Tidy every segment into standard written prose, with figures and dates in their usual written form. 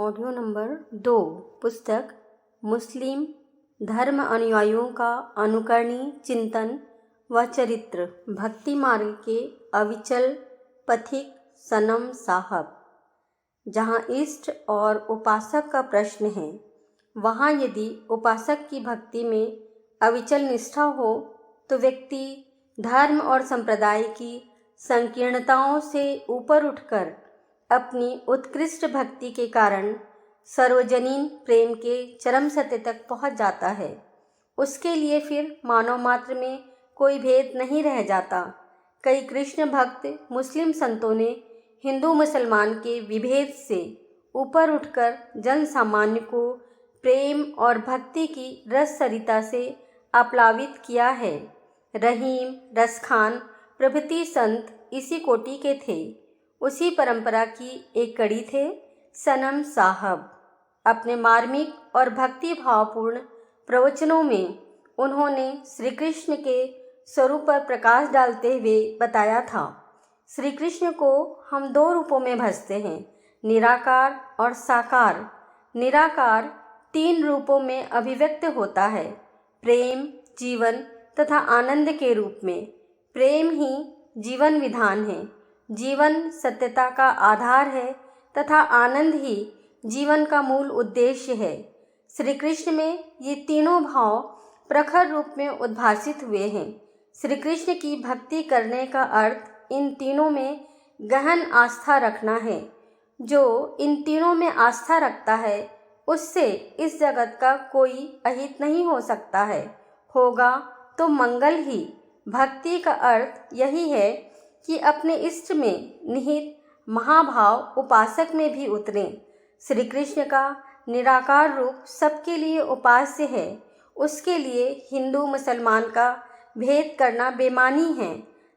Audio number 2 पुस्तक मुस्लिम धर्म अनुयायियों का अनुकरणीय चिंतन व चरित्र भक्ति मार्ग के अविचल पथिक सनम साहब। जहाँ इष्ट और उपासक का प्रश्न है, वहाँ यदि उपासक की भक्ति में अविचल निष्ठा हो तो व्यक्ति धर्म और संप्रदाय की संकीर्णताओं से ऊपर उठकर अपनी उत्कृष्ट भक्ति के कारण सर्वजनीन प्रेम के चरम सत्य तक पहुंच जाता है। उसके लिए फिर मानव मात्र में कोई भेद नहीं रह जाता। कई कृष्ण भक्त मुस्लिम संतों ने हिंदू मुसलमान के विभेद से ऊपर उठकर जन सामान्य को प्रेम और भक्ति की रस सरिता से आप्लावित किया है। रहीम, रसखान प्रभृति संत इसी कोटि के थे। उसी परंपरा की एक कड़ी थे सनम साहब। अपने मार्मिक और भक्ति भावपूर्ण प्रवचनों में उन्होंने श्री कृष्ण के स्वरूप पर प्रकाश डालते हुए बताया था। श्री कृष्ण को हम 2 रूपों में भजते हैं, निराकार और साकार। निराकार 3 रूपों में अभिव्यक्त होता है, प्रेम, जीवन तथा आनंद के रूप में। प्रेम ही जीवन विधान है, जीवन सत्यता का आधार है तथा आनंद ही जीवन का मूल उद्देश्य है। श्री कृष्ण में ये तीनों भाव प्रखर रूप में उद्भासित हुए हैं। श्री कृष्ण की भक्ति करने का अर्थ इन तीनों में गहन आस्था रखना है। जो इन तीनों में आस्था रखता है उससे इस जगत का कोई अहित नहीं हो सकता है, होगा तो मंगल ही। भक्ति का अर्थ यही है कि अपने इष्ट में निहित महाभाव उपासक में भी उतरे। श्री कृष्ण का निराकार रूप सबके लिए उपास्य है। उसके लिए हिंदू मुसलमान का भेद करना बेमानी है।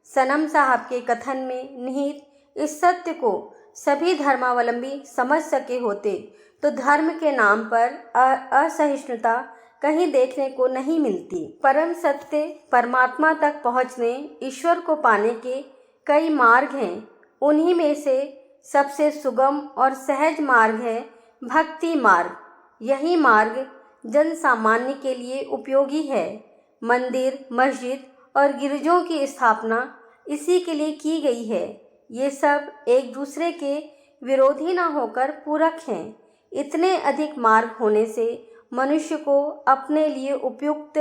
सनम साहब के कथन में निहित इस सत्य को सभी धर्मावलंबी समझ सके होते तो धर्म के नाम पर असहिष्णुता कहीं देखने को नहीं मिलती। परम सत्य परमात्मा तक पहुँचने, ईश्वर को पाने के कई मार्ग हैं। उन्हीं में से सबसे सुगम और सहज मार्ग है भक्ति मार्ग। यही मार्ग जन सामान्य के लिए उपयोगी है। मंदिर, मस्जिद और गिरजों की स्थापना इसी के लिए की गई है। ये सब एक दूसरे के विरोधी न होकर पूरक हैं। इतने अधिक मार्ग होने से मनुष्य को अपने लिए उपयुक्त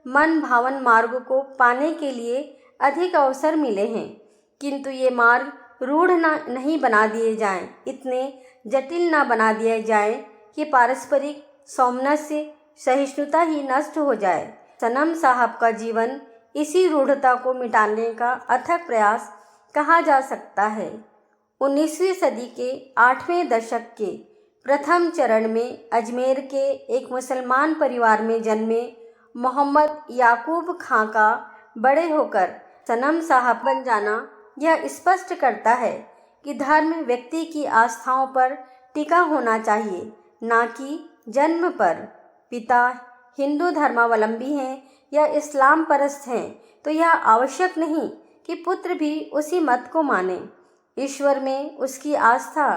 मन भावन मार्ग को पाने के लिए अधिक अवसर मिले हैं। किंतु ये मार्ग रूढ़ नहीं बना दिए जाएं, इतने जटिल न बना दिए जाएं कि पारस्परिक सौमनस्य सहिष्णुता ही नष्ट हो जाए। सनम साहब का जीवन इसी रूढ़ता को मिटाने का अथक प्रयास कहा जा सकता है। 19वीं सदी के 8वें दशक के प्रथम चरण में अजमेर के एक मुसलमान परिवार में जन्मे मोहम्मद याकूब खां का बड़े होकर सनम साहब बन जाना यह स्पष्ट करता है कि धर्म व्यक्ति की आस्थाओं पर टिका होना चाहिए, ना कि जन्म पर। पिता हिंदू धर्मावलंबी हैं या इस्लाम परस्त हैं तो यह आवश्यक नहीं कि पुत्र भी उसी मत को माने। ईश्वर में उसकी आस्था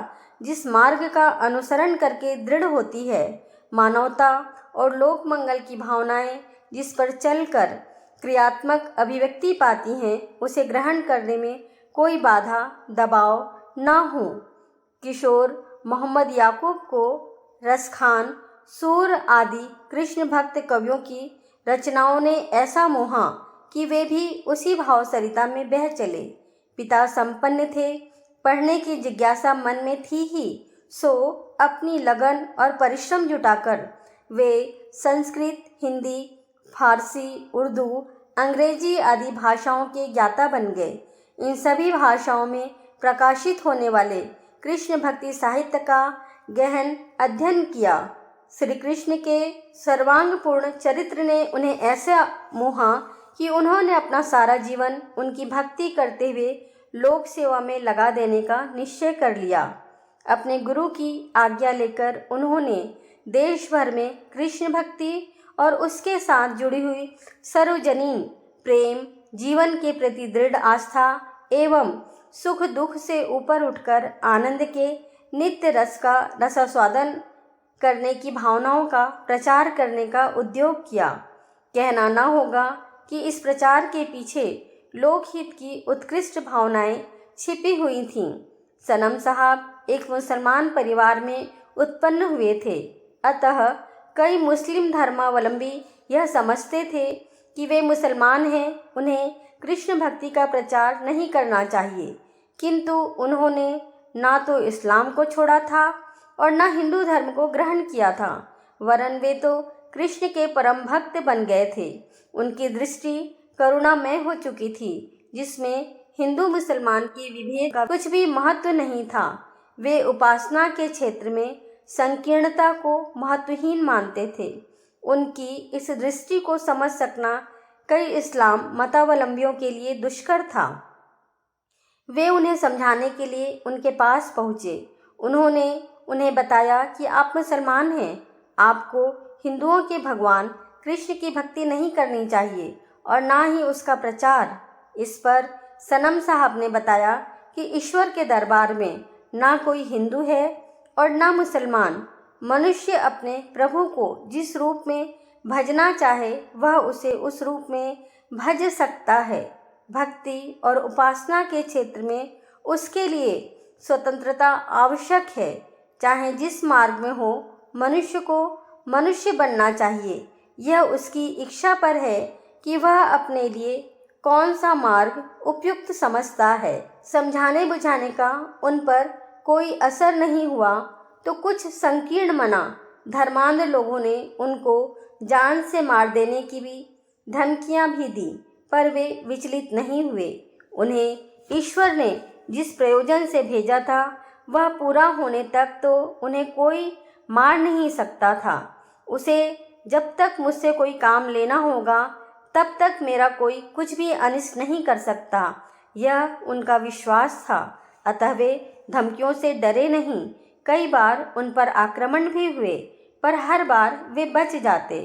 जिस मार्ग का अनुसरण करके दृढ़ होती है, मानवता और लोक मंगल की भावनाएं जिस पर चलकर क्रियात्मक अभिव्यक्ति पाती हैं, उसे ग्रहण करने में कोई बाधा दबाव ना हो। किशोर मोहम्मद याकूब को रसखान, सूर आदि कृष्ण भक्त कवियों की रचनाओं ने ऐसा मोहा कि वे भी उसी भाव सरिता में बह चले। पिता संपन्न थे, पढ़ने की जिज्ञासा मन में थी ही, सो अपनी लगन और परिश्रम जुटाकर वे संस्कृत, हिंदी, फारसी, उर्दू, अंग्रेजी आदि भाषाओं के ज्ञाता बन गए। इन सभी भाषाओं में प्रकाशित होने वाले कृष्ण भक्ति साहित्य का गहन अध्ययन किया। श्री कृष्ण के सर्वांगपूर्ण चरित्र ने उन्हें ऐसा मोहा कि उन्होंने अपना सारा जीवन उनकी भक्ति करते हुए लोक सेवा में लगा देने का निश्चय कर लिया। अपने गुरु की आज्ञा लेकर उन्होंने देश भर में कृष्ण भक्ति और उसके साथ जुड़ी हुई सर्वजनीन प्रेम, जीवन के प्रति दृढ़ आस्था एवं सुख दुख से ऊपर उठकर आनंद के नित्य रस का रसास्वादन करने की भावनाओं का प्रचार करने का उद्योग किया। कहना न होगा कि इस प्रचार के पीछे लोकहित की उत्कृष्ट भावनाएं छिपी हुई थीं। सनम साहब एक मुसलमान परिवार में उत्पन्न हुए थे, अतः कई मुस्लिम धर्मावलंबी यह समझते थे कि वे मुसलमान हैं, उन्हें कृष्ण भक्ति का प्रचार नहीं करना चाहिए। किंतु उन्होंने ना तो इस्लाम को छोड़ा था और न हिंदू धर्म को ग्रहण किया था, वरन वे तो कृष्ण के परम भक्त बन गए थे। उनकी दृष्टि करुणामय हो चुकी थी, जिसमें हिंदू मुसलमान के विभेद का कुछ भी महत्व नहीं था। वे उपासना के क्षेत्र में संकीर्णता को महत्वहीन मानते थे। उनकी इस दृष्टि को समझ सकना कई इस्लाम मतावलंबियों के लिए दुष्कर था। वे उन्हें समझाने के लिए उनके पास पहुँचे। उन्होंने उन्हें बताया कि आप मुसलमान हैं, आपको हिंदुओं के भगवान कृष्ण की भक्ति नहीं करनी चाहिए और ना ही उसका प्रचार। इस पर सनम साहब ने बताया कि ईश्वर के दरबार में ना कोई हिंदू है और ना मुसलमान। मनुष्य अपने प्रभु को जिस रूप में भजना चाहे वह उसे उस रूप में भज सकता है। भक्ति और उपासना के क्षेत्र में उसके लिए स्वतंत्रता आवश्यक है। चाहे जिस मार्ग में हो, मनुष्य को मनुष्य बनना चाहिए। यह उसकी इच्छा पर है कि वह अपने लिए कौन सा मार्ग उपयुक्त समझता है। समझाने बुझाने का उन पर कोई असर नहीं हुआ तो कुछ संकीर्ण मना धर्मांध लोगों ने उनको जान से मार देने की भी धमकियां भी दी, पर वे विचलित नहीं हुए। उन्हें ईश्वर ने जिस प्रयोजन से भेजा था वह पूरा होने तक तो उन्हें कोई मार नहीं सकता था। उसे जब तक मुझसे कोई काम लेना होगा तब तक मेरा कोई कुछ भी अनिष्ट नहीं कर सकता, यह उनका विश्वास था। अतः वे धमकियों से डरे नहीं। कई बार उन पर आक्रमण भी हुए, पर हर बार वे बच जाते।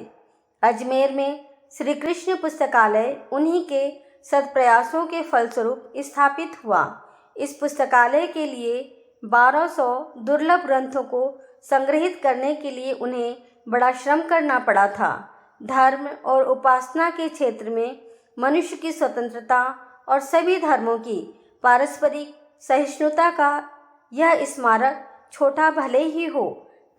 अजमेर में श्री कृष्ण पुस्तकालय उन्हीं के सत्प्रयासों के फलस्वरूप स्थापित हुआ। इस पुस्तकालय के लिए 1200 दुर्लभ ग्रंथों को संग्रहित करने के लिए उन्हें बड़ा श्रम करना पड़ा था। धर्म और उपासना के क्षेत्र में मनुष्य की स्वतंत्रता और सभी धर्मों की पारस्परिक सहिष्णुता का यह स्मारक छोटा भले ही हो,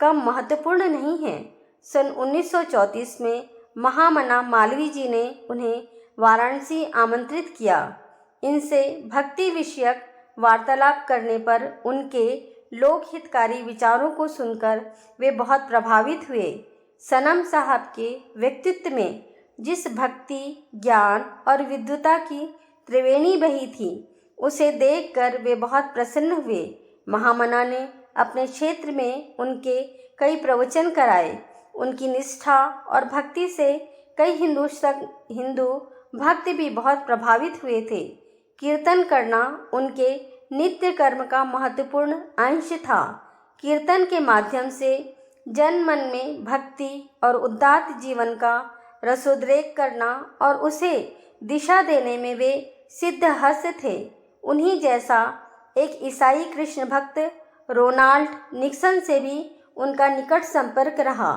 कम महत्वपूर्ण नहीं है। सन 1934 में महामना मालवीय जी ने उन्हें वाराणसी आमंत्रित किया। इनसे भक्ति विषयक वार्तालाप करने पर उनके लोकहितकारी विचारों को सुनकर वे बहुत प्रभावित हुए। सनम साहब के व्यक्तित्व में जिस भक्ति, ज्ञान और विद्वता की त्रिवेणी बही थी, उसे देखकर वे बहुत प्रसन्न हुए। महामना ने अपने क्षेत्र में उनके कई प्रवचन कराए। उनकी निष्ठा और भक्ति से कई हिंदू भक्त भी बहुत प्रभावित हुए थे। कीर्तन करना उनके नित्य कर्म का महत्वपूर्ण अंश था। कीर्तन के माध्यम से जन मन में भक्ति और उदात्त जीवन का रसोद्रेक करना और उसे दिशा देने में वे सिद्धहस्त थे। उन्हीं जैसा एक ईसाई कृष्ण भक्त रोनाल्ड निक्सन से भी उनका निकट संपर्क रहा।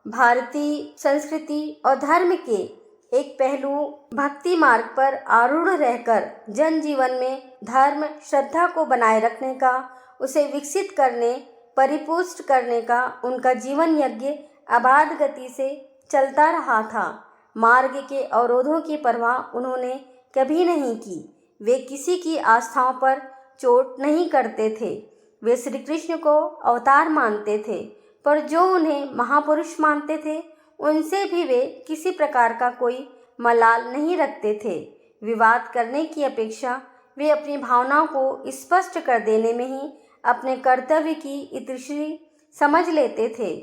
भारतीय संस्कृति और धर्म के एक पहलू भक्ति मार्ग पर आरूढ़ रहकर जनजीवन में धर्म श्रद्धा को बनाए रखने का, उसे विकसित करने, परिपुष्ट करने का उनका जीवन यज्ञ अबाध गति से चलता रहा था। मार्ग के अवरोधों की परवाह उन्होंने कभी नहीं की। वे किसी की आस्थाओं पर चोट नहीं करते थे। वे श्री कृष्ण को अवतार मानते थे, पर जो उन्हें महापुरुष मानते थे उनसे भी वे किसी प्रकार का कोई मलाल नहीं रखते थे। विवाद करने की अपेक्षा वे अपनी भावनाओं को स्पष्ट कर देने में ही अपने कर्तव्य की इतिश्री समझ लेते थे।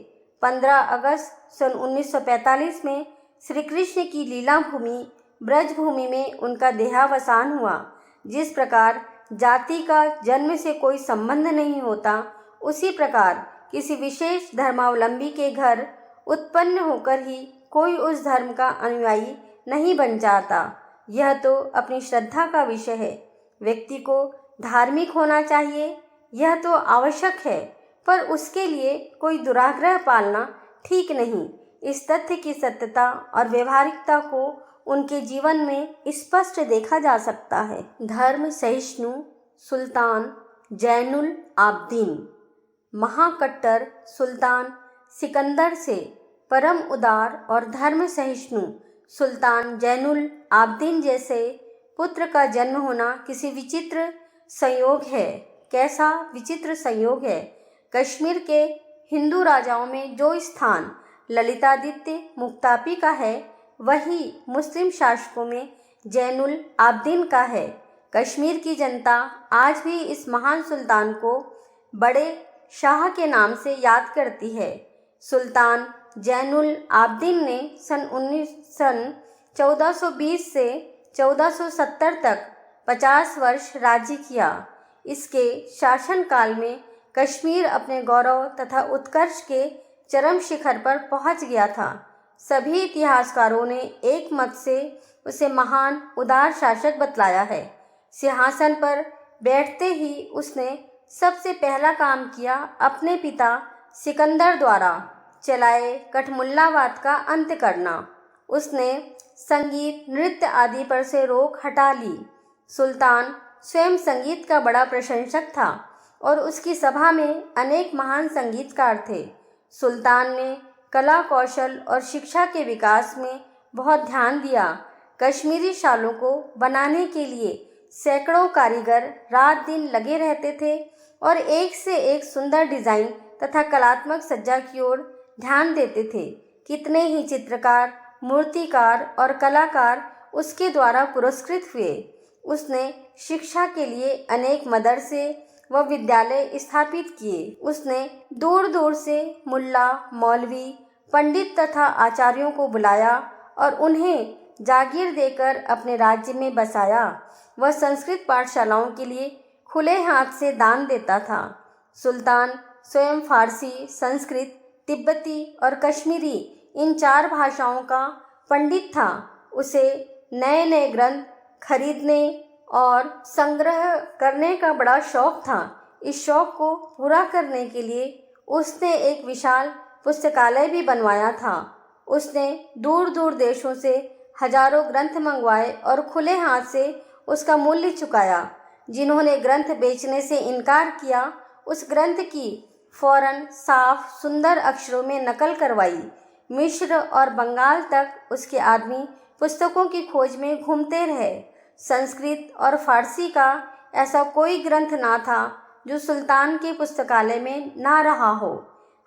15 अगस्त सन 1945 में श्री कृष्ण की लीला भूमि ब्रज भूमि में उनका देहावसान हुआ। जिस प्रकार जाति का जन्म से कोई संबंध नहीं होता, उसी प्रकार किसी विशेष धर्मावलंबी के घर उत्पन्न होकर ही कोई उस धर्म का अनुयायी नहीं बन जाता। यह तो अपनी श्रद्धा का विषय है। व्यक्ति को धार्मिक होना चाहिए, यह तो आवश्यक है, पर उसके लिए कोई दुराग्रह पालना ठीक नहीं। इस तथ्य की सत्यता और व्यवहारिकता को उनके जीवन में स्पष्ट देखा जा सकता है। धर्म सहिष्णु सुल्तान जैनुल आब्दीन। महाकट्टर सुल्तान सिकंदर से परम उदार और धर्म सहिष्णु सुल्तान जैनुल आब्दीन जैसे पुत्र का जन्म होना किसी विचित्र संयोग है। कैसा विचित्र संयोग है! कश्मीर के हिंदू राजाओं में जो स्थान ललितादित्य मुक्तापी का है, वही मुस्लिम शासकों में जैनुल आब्दीन का है। कश्मीर की जनता आज भी इस महान सुल्तान को बड़े शाह के नाम से याद करती है। सुल्तान जैनुल आब्दीन ने सन 1420 से 1470 तक 50 वर्ष राज्य किया। इसके शासनकाल में कश्मीर अपने गौरव तथा उत्कर्ष के चरम शिखर पर पहुंच गया था। सभी इतिहासकारों ने एक मत से उसे महान उदार शासक बतलाया है। सिंहासन पर बैठते ही उसने सबसे पहला काम किया अपने पिता सिकंदर द्वारा चलाए कठमुल्लावाद का अंत करना। उसने संगीत नृत्य आदि पर से रोक हटा ली। सुल्तान स्वयं संगीत का बड़ा प्रशंसक था और उसकी सभा में अनेक महान संगीतकार थे। सुल्तान ने कला कौशल और शिक्षा के विकास में बहुत ध्यान दिया। कश्मीरी शालों को बनाने के लिए सैकड़ों कारीगर रात दिन लगे रहते थे और एक से एक सुंदर डिजाइन तथा कलात्मक सज्जा की ओर ध्यान देते थे। कितने ही चित्रकार, मूर्तिकार और कलाकार उसके द्वारा पुरस्कृत हुए। उसने शिक्षा के लिए अनेक मदरसे व विद्यालय स्थापित किए। उसने दूर दूर से मुल्ला, मौलवी, पंडित तथा आचार्यों को बुलाया और उन्हें जागीर देकर अपने राज्य में बसाया। वह संस्कृत पाठशालाओं के लिए खुले हाथ से दान देता था। सुल्तान स्वयं फारसी, संस्कृत, तिब्बती और कश्मीरी इन 4 भाषाओं का पंडित था। उसे नए नए ग्रंथ खरीदने और संग्रह करने का बड़ा शौक था। इस शौक को पूरा करने के लिए उसने एक विशाल पुस्तकालय भी बनवाया था। उसने दूर दूर देशों से हजारों ग्रंथ मंगवाए और खुले हाथ से उसका मूल्य चुकाया। जिन्होंने ग्रंथ बेचने से इनकार किया, उस ग्रंथ की फौरन साफ सुंदर अक्षरों में नकल करवाई। मिस्र और बंगाल तक उसके आदमी पुस्तकों की खोज में घूमते रहे। संस्कृत और फारसी का ऐसा कोई ग्रंथ ना था जो सुल्तान के पुस्तकालय में ना रहा हो।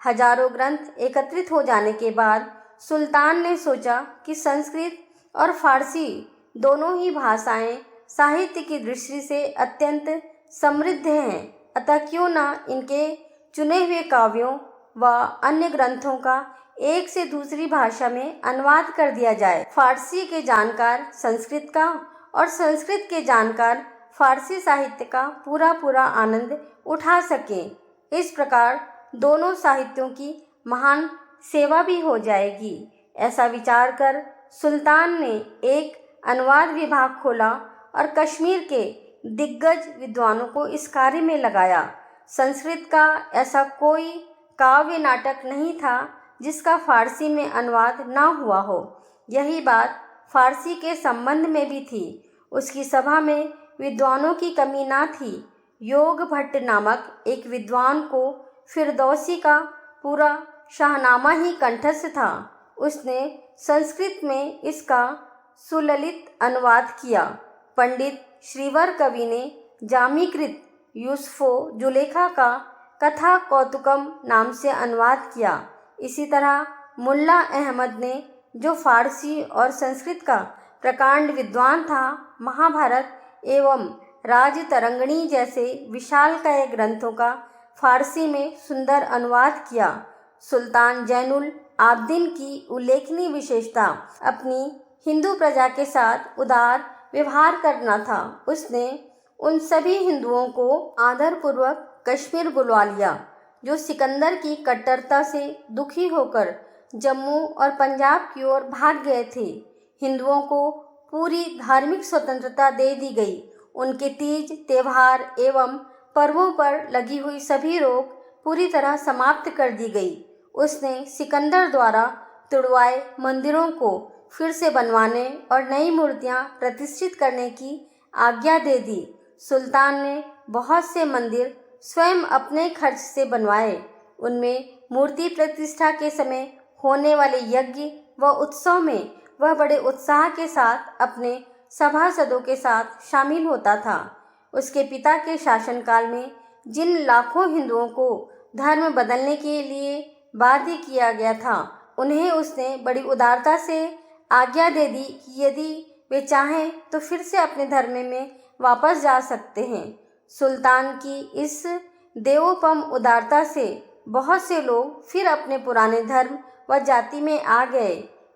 हजारों ग्रंथ एकत्रित हो जाने के बाद सुल्तान ने सोचा कि संस्कृत और फारसी दोनों ही भाषाएं साहित्य की दृष्टि से अत्यंत समृद्ध हैं, अतः क्यों ना इनके चुने हुए काव्यों व अन्य ग्रंथों का एक से दूसरी भाषा में अनुवाद कर दिया जाए। फारसी के जानकार संस्कृत का और संस्कृत के जानकार फारसी साहित्य का पूरा आनंद उठा सकें। इस प्रकार दोनों साहित्यों की महान सेवा भी हो जाएगी। ऐसा विचार कर सुल्तान ने एक अनुवाद विभाग खोला और कश्मीर के दिग्गज विद्वानों को इस कार्य में लगाया। संस्कृत का ऐसा कोई काव्य नाटक नहीं था जिसका फारसी में अनुवाद ना हुआ हो। यही बात फारसी के संबंध में भी थी। उसकी सभा में विद्वानों की कमी ना थी। योग भट्ट नामक एक विद्वान को फिरदौसी का पूरा शाहनामा ही कंठस्थ था। उसने संस्कृत में इसका सुललित अनुवाद किया। पंडित श्रीवर कवि ने जामीकृत यूसुफो जुलेखा का कथा कौतुकम नाम से अनुवाद किया। इसी तरह मुल्ला अहमद ने, जो फारसी और संस्कृत का प्रकांड विद्वान था, महाभारत एवं राजतरंगिणी जैसे विशालकाय ग्रंथों का फारसी में सुंदर अनुवाद किया। सुल्तान जैनुल आब्दीन की उल्लेखनीय विशेषता अपनी हिंदू प्रजा के साथ उदार व्यवहार करना था। उसने उन सभी हिंदुओं को आदरपूर्वक कश्मीर बुलवा लिया जो सिकंदर की कट्टरता से दुखी होकर जम्मू और पंजाब की ओर भाग गए थे। हिंदुओं को पूरी धार्मिक स्वतंत्रता दे दी गई। उनके तीज, त्योहार एवं पर्वों पर लगी हुई सभी रोक पूरी तरह समाप्त कर दी गई। उसने सिकंदर द्वारा तुड़वाए मंदिरों को फिर से बनवाने और नई मूर्तियां प्रतिष्ठित करने की आज्ञा दे दी। सुल्तान ने बहुत से मंदिर स्वयं अपने खर्च से बनवाए। उनमें मूर्ति प्रतिष्ठा के समय होने वाले यज्ञ व उत्सव में वह बड़े उत्साह के साथ अपने सभासदों के साथ शामिल होता था। उसके पिता के शासनकाल में जिन लाखों हिंदुओं को धर्म बदलने के लिए बाध्य किया गया था, उन्हें उसने बड़ी उदारता से आज्ञा दे दी कि यदि वे चाहें तो फिर से अपने धर्म में वापस जा सकते हैं। सुल्तान की इस देवोपम उदारता से बहुत से लोग फिर अपने पुराने धर्म व जाति में आ गए।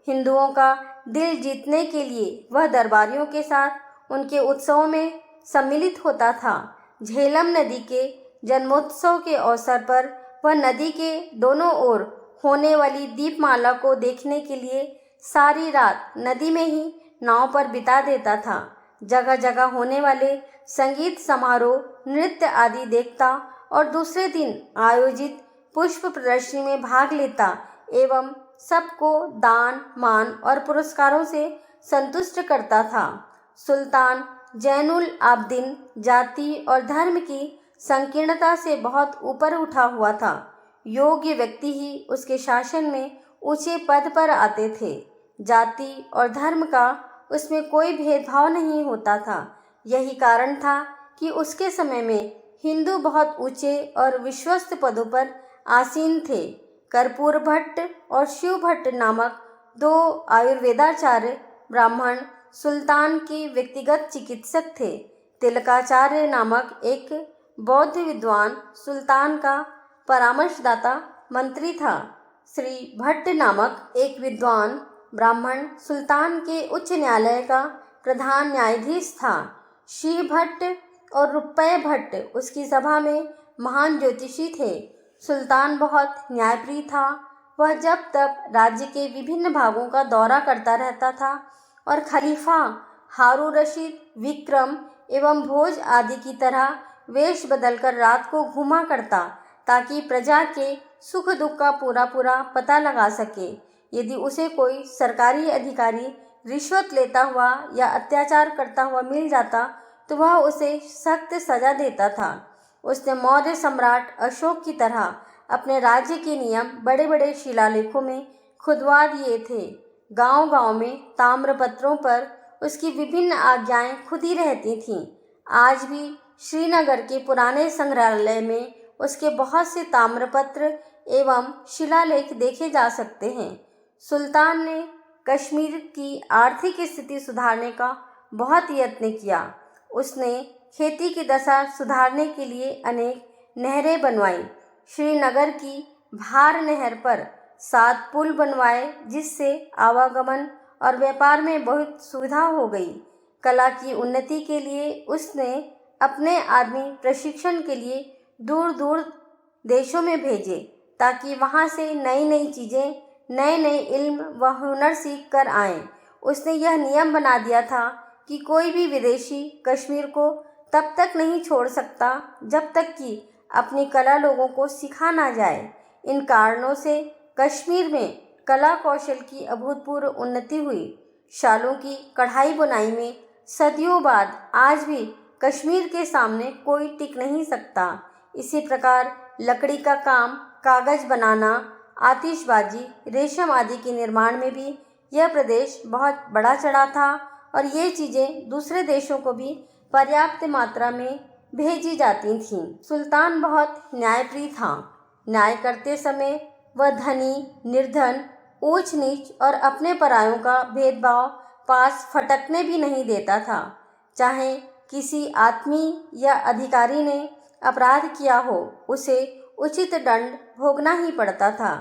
हिंदुओं का दिल जीतने के लिए वह दरबारियों के साथ उनके उत्सवों में सम्मिलित होता था। झेलम नदी के जन्मोत्सव के अवसर पर वह नदी के दोनों ओर होने वाली दीपमाला को देखने के लिए सारी रात नदी में ही नाव पर बिता देता था। जगह जगह होने वाले संगीत समारोह, नृत्य आदि देखता और दूसरे दिन आयोजित पुष्प प्रदर्शनी में भाग लेता एवं सबको दान, मान और पुरस्कारों से संतुष्ट करता था। सुल्तान जैनुल आबदीन जाति और धर्म की संकीर्णता से बहुत ऊपर उठा हुआ था। योग्य व्यक्ति ही उसके शासन में ऊंचे पद पर आते थे। जाति और धर्म का उसमें कोई भेदभाव नहीं होता था। यही कारण था कि उसके समय में हिंदू बहुत ऊंचे और विश्वस्त पदों पर आसीन थे। कर्पूर भट्ट और शिव भट्ट नामक दो आयुर्वेदाचार्य ब्राह्मण सुल्तान के व्यक्तिगत चिकित्सक थे। तिलकाचार्य नामक एक बौद्ध विद्वान सुल्तान का परामर्शदाता मंत्री था। श्री भट्ट नामक एक विद्वान ब्राह्मण सुल्तान के उच्च न्यायालय का प्रधान न्यायाधीश था। शिव भट्ट और रुपये भट्ट उसकी सभा में महान ज्योतिषी थे। सुल्तान बहुत न्यायप्रिय था। वह जब तक राज्य के विभिन्न भागों का दौरा करता रहता था और खलीफा हारून रशीद, विक्रम एवं भोज आदि की तरह वेश बदलकर रात को घूमा करता ताकि प्रजा के सुख दुख का पूरा पता लगा सके। यदि उसे कोई सरकारी अधिकारी रिश्वत लेता हुआ या अत्याचार करता हुआ मिल जाता तो वह उसे सख्त सजा देता था। उसने मौर्य सम्राट अशोक की तरह अपने राज्य के नियम बड़े बड़े शिलालेखों में खुदवा दिए थे। गांव-गांव में ताम्रपत्रों पर उसकी विभिन्न आज्ञाएं खुदी रहती थीं। आज भी श्रीनगर के पुराने संग्रहालय में उसके बहुत से ताम्रपत्र एवं शिलालेख देखे जा सकते हैं। सुल्तान ने कश्मीर की आर्थिक स्थिति सुधारने का बहुत यत्न किया। उसने खेती की दशा सुधारने के लिए अनेक नहरें बनवाई। श्रीनगर की भार नहर पर 7 पुल बनवाए जिससे आवागमन और व्यापार में बहुत सुविधा हो गई। कला की उन्नति के लिए उसने अपने आदमी प्रशिक्षण के लिए दूर दूर देशों में भेजे ताकि वहां से नई नई चीज़ें, नए नए इल्म व हुनर सीख कर आएँ। उसने यह नियम बना दिया था कि कोई भी विदेशी कश्मीर को तब तक नहीं छोड़ सकता जब तक कि अपनी कला लोगों को सिखा ना जाए। इन कारणों से कश्मीर में कला कौशल की अभूतपूर्व उन्नति हुई। शालों की कढ़ाई बुनाई में सदियों बाद आज भी कश्मीर के सामने कोई टिक नहीं सकता। इसी प्रकार लकड़ी का काम, कागज बनाना, आतिशबाजी, रेशम आदि के निर्माण में भी यह प्रदेश बहुत बड़ा चढ़ा था और ये चीज़ें दूसरे देशों को भी पर्याप्त मात्रा में भेजी जाती थीं। सुल्तान बहुत न्यायप्रिय था। न्याय करते समय वह धनी, निर्धन, ऊंच नीच और अपने परायों का भेदभाव पास फटकने भी नहीं देता था। चाहे किसी आदमी या अधिकारी ने अपराध किया हो, उसे उचित दंड भोगना ही पड़ता था।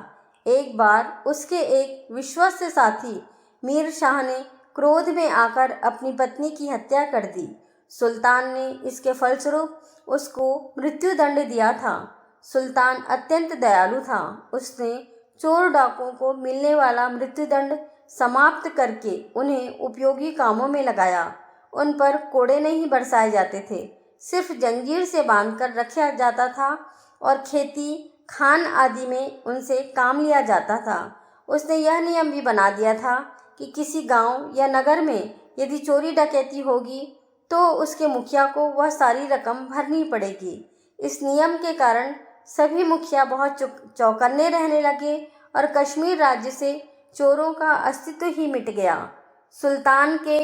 एक बार उसके एक विश्वस्त साथी मीर शाह ने क्रोध में आकर अपनी पत्नी की हत्या कर दी। सुल्तान ने इसके फलस्वरूप उसको मृत्युदंड दिया था। सुल्तान अत्यंत दयालु था। उसने चोर डाकुओं को मिलने वाला मृत्युदंड समाप्त करके उन्हें उपयोगी कामों में लगाया। उन पर कोड़े नहीं बरसाए जाते थे। सिर्फ जंजीर से बांधकर रखा जाता था और खेती, खान आदि में उनसे काम लिया जाता था। उसने यह नियम भी बना दिया था कि किसी गांव या नगर में यदि चोरी डकैती होगी तो उसके मुखिया को वह सारी रकम भरनी पड़ेगी। इस नियम के कारण सभी मुखिया बहुत चौकन्ने रहने लगे और कश्मीर राज्य से चोरों का अस्तित्व ही मिट गया। सुल्तान के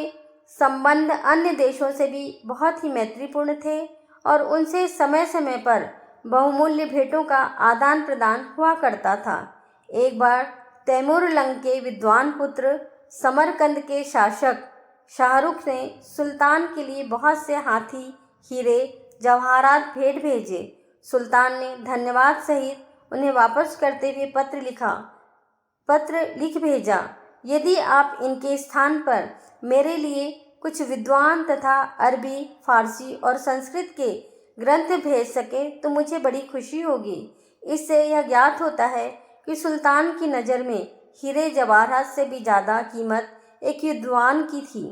संबंध अन्य देशों से भी बहुत ही मैत्रीपूर्ण थे और उनसे समय समय पर बहुमूल्य भेंटों का आदान प्रदान हुआ करता था। एक बार तैमूरलंग के विद्वान पुत्र समरकंद के शासक शाहरुख ने सुल्तान के लिए बहुत से हाथी, हीरे, जवाहरात भेंट भेजे। सुल्तान ने धन्यवाद सहित उन्हें वापस करते हुए पत्र लिख भेजा, यदि आप इनके स्थान पर मेरे लिए कुछ विद्वान तथा अरबी, फारसी और संस्कृत के ग्रंथ भेज सके तो मुझे बड़ी खुशी होगी। इससे यह ज्ञात होता है कि सुल्तान की नज़र में हीरे जवाहरात से भी ज़्यादा कीमत एक विद्वान की थी।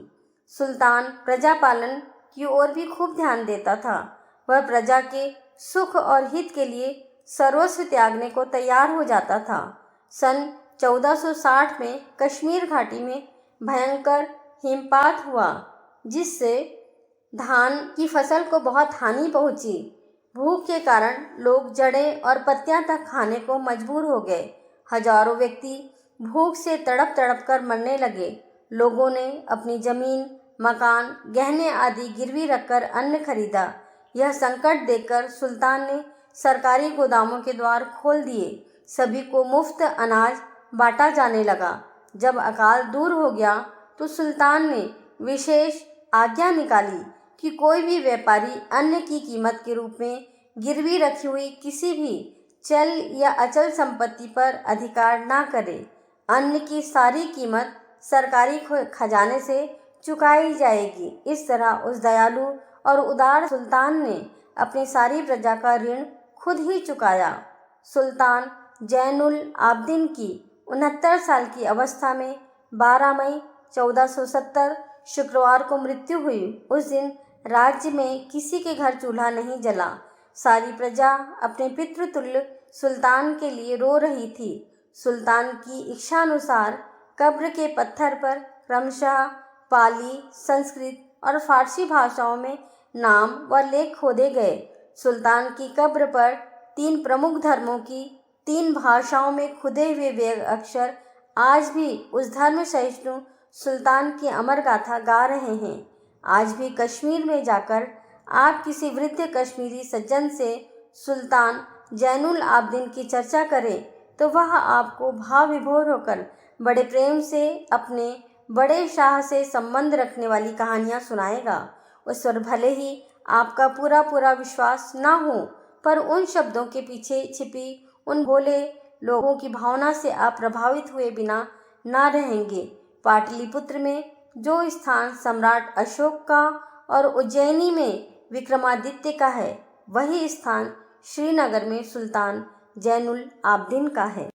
सुल्तान प्रजा पालन की ओर भी खूब ध्यान देता था। वह प्रजा के सुख और हित के लिए सर्वस्व त्यागने को तैयार हो जाता था। सन 1460 में कश्मीर घाटी में भयंकर हिमपात हुआ, जिससे धान की फसल को बहुत हानि पहुंची। भूख के कारण लोग जड़ें और पत्तियां तक खाने को मजबूर हो गए। हजारों व्यक्ति भूख से तड़प तड़प कर मरने लगे। लोगों ने अपनी जमीन, मकान, गहने आदि गिरवी रखकर अन्न खरीदा। यह संकट देखकर सुल्तान ने सरकारी गोदामों के द्वार खोल दिए। सभी को मुफ्त अनाज बांटा जाने लगा। जब अकाल दूर हो गया तो सुल्तान ने विशेष आज्ञा निकाली कि कोई भी व्यापारी अन्न की कीमत के रूप में गिरवी रखी हुई किसी भी चल या अचल संपत्ति पर अधिकार ना करे। अन्न की सारी कीमत सरकारी खजाने से चुकाई जाएगी। इस तरह उस दयालु और उदार सुल्तान ने अपनी सारी प्रजा का ऋण खुद ही चुकाया। सुल्तान जैनुल आबदीन की 69 साल की अवस्था में 12 मई 1470 शुक्रवार को मृत्यु हुई। उस दिन राज्य में किसी के घर चूल्हा नहीं जला। सारी प्रजा अपने पितृतुल्य सुल्तान के लिए रो रही थी। सुल्तान की इच्छानुसार कब्र के पत्थर पर क्रमशः पाली, संस्कृत और फारसी भाषाओं में नाम व लेख खोदे गए। सुल्तान की कब्र पर 3 प्रमुख धर्मों की 3 भाषाओं में खुदे हुए वे अक्षर आज भी उस धर्म सहिष्णु सुल्तान की अमर गाथा गा रहे हैं। आज भी कश्मीर में जाकर आप किसी वृद्ध कश्मीरी सज्जन से सुल्तान जैनुल आबदीन की चर्चा करें तो वह आपको भाव विभोर होकर बड़े प्रेम से अपने बड़े शाह से संबंध रखने वाली कहानियाँ सुनाएगा। उस पर भले ही आपका पूरा विश्वास ना हो, पर उन शब्दों के पीछे छिपी उन भोले लोगों की भावना से आप प्रभावित हुए बिना ना रहेंगे। पाटलिपुत्र में जो स्थान सम्राट अशोक का और उज्जैनी में विक्रमादित्य का है, वही स्थान श्रीनगर में सुल्तान जैनुल आबदीन का है।